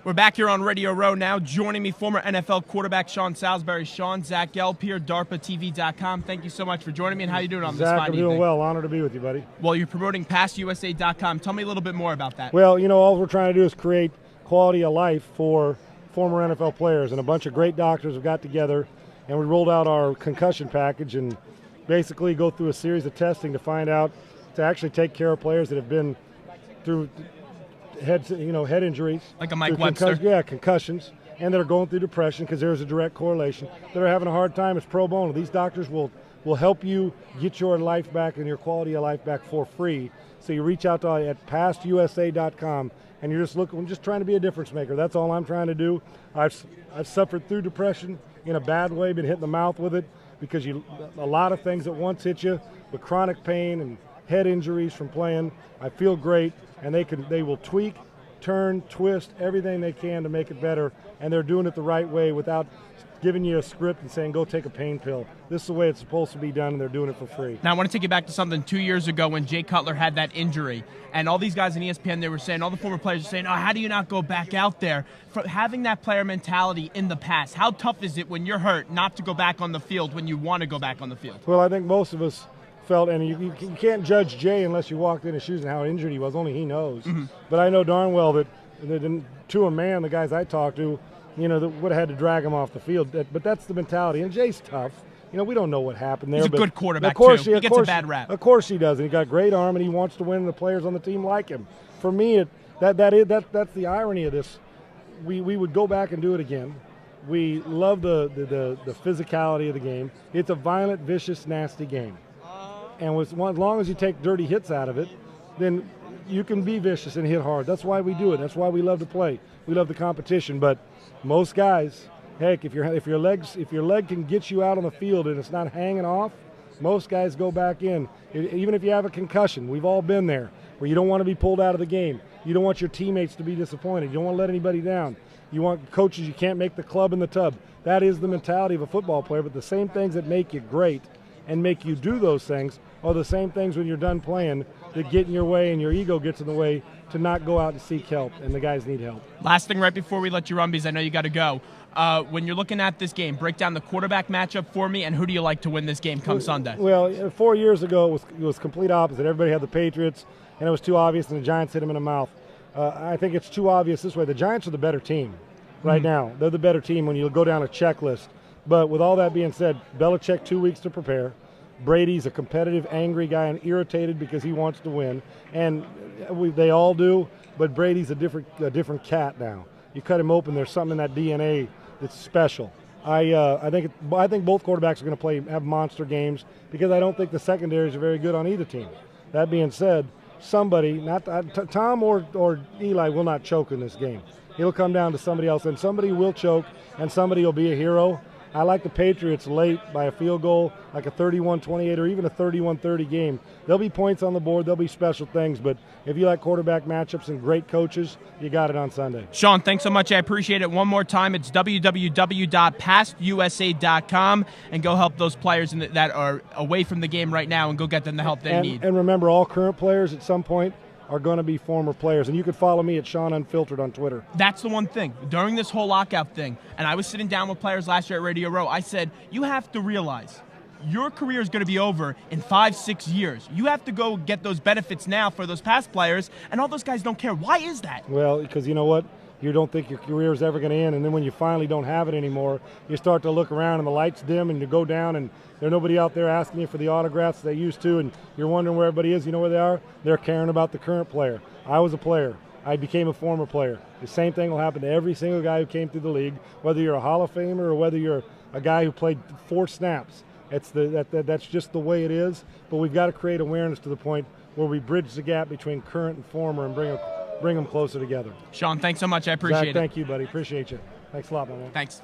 We're back here on Radio Row now. Joining me, former NFL quarterback Sean Salisbury. Sean, Zach Gelb here, DARPATV.com. Thank you so much for joining me, and how are you doing on this fine evening? Zach, I'm doing well. Honored to be with you, buddy. Well, you're promoting PastUSA.com. Tell me a little bit more about that. Well, all we're trying to do is create quality of life for former NFL players, and a bunch of great doctors have got together, and we rolled out our concussion package and basically go through a series of testing to find out to actually take care of players that have been through head injuries, like a Mike Webster. Concussions, and that are going through depression because there's a direct correlation. That are having a hard time. It's pro bono. These doctors will help you get your life back and your quality of life back for free. So you reach out to at PastUSA.com, and you're just trying to be a difference maker. That's all I'm trying to do. I've suffered through depression in a bad way, been hit in the mouth with it because a lot of things at once hit you with chronic pain and head injuries from playing. I feel great, and they will tweak, turn, twist everything they can to make it better, and they're doing it the right way without giving you a script and saying, go take a pain pill. This is the way it's supposed to be done, and they're doing it for free. Now, I want to take you back to something 2 years ago when Jay Cutler had that injury, and all these guys in ESPN, they were saying, all the former players were saying, oh, how do you not go back out there? For having that player mentality in the past, how tough is it when you're hurt not to go back on the field when you want to go back on the field? Well, I think most of us felt, and you can't judge Jay unless you walked in his shoes and how injured he was. Only he knows. Mm-hmm. But I know darn well that to a man, the guys I talked to, that would have had to drag him off the field. But that's the mentality. And Jay's tough. We don't know what happened there. He's a good quarterback, too. He gets a bad rap. Of course he does. And he got a great arm, and he wants to win, and the players on the team like him. For me, that's the irony of this. We would go back and do it again. We love the physicality of the game. It's a violent, vicious, nasty game. And as long as you take dirty hits out of it, then you can be vicious and hit hard. That's why we do it. That's why we love to play. We love the competition. But most guys, heck, if your leg can get you out on the field and it's not hanging off, most guys go back in. Even if you have a concussion, we've all been there, where you don't want to be pulled out of the game. You don't want your teammates to be disappointed. You don't want to let anybody down. You want coaches, you can't make the club in the tub. That is the mentality of a football player. But the same things that make you great and make you do those things are the same things when you're done playing that get in your way and your ego gets in the way to not go out and seek help, and the guys need help. Last thing right before we let you run, because I know you got to go. When you're looking at this game, break down the quarterback matchup for me, and who do you like to win this game come Sunday? Well, 4 years ago, it was complete opposite. Everybody had the Patriots, and it was too obvious, and the Giants hit them in the mouth. I think it's too obvious this way. The Giants are the better team right now. They're the better team when you go down a checklist. But with all that being said, Belichick 2 weeks to prepare. Brady's a competitive, angry guy and irritated because he wants to win, and they all do. But Brady's a different cat now. You cut him open, there's something in that DNA that's special. I think both quarterbacks are going to have monster games because I don't think the secondaries are very good on either team. That being said, somebody, Tom or Eli, will not choke in this game. It'll come down to somebody else, and somebody will choke, and somebody will be a hero. I like the Patriots late by a field goal, like a 31-28 or even a 31-30 game. There'll be points on the board. There'll be special things. But if you like quarterback matchups and great coaches, you got it on Sunday. Sean, thanks so much. I appreciate it. One more time, it's www.pastusa.com, and go help those players that are away from the game right now and go get them the help they need. And remember, all current players at some point are going to be former players. And you can follow me at Sean Unfiltered on Twitter. That's the one thing. During this whole lockout thing, and I was sitting down with players last year at Radio Row, I said, you have to realize your career is going to be over in 5-6 years. You have to go get those benefits now for those past players, and all those guys don't care. Why is that? Well, because you know what? You don't think your career is ever going to end, and then when you finally don't have it anymore, you start to look around and the lights dim and you go down and there's nobody out there asking you for the autographs they used to, and you're wondering where everybody is. You know where they are? They're caring about the current player. I was a player. I became a former player. The same thing will happen to every single guy who came through the league, whether you're a Hall of Famer or whether you're a guy who played 4 snaps. That's just the way it is, but we've got to create awareness to the point where we bridge the gap between current and former and bring them closer together. Sean, thanks so much. I appreciate it. Thank you, buddy. Appreciate you. Thanks a lot, my man. Thanks.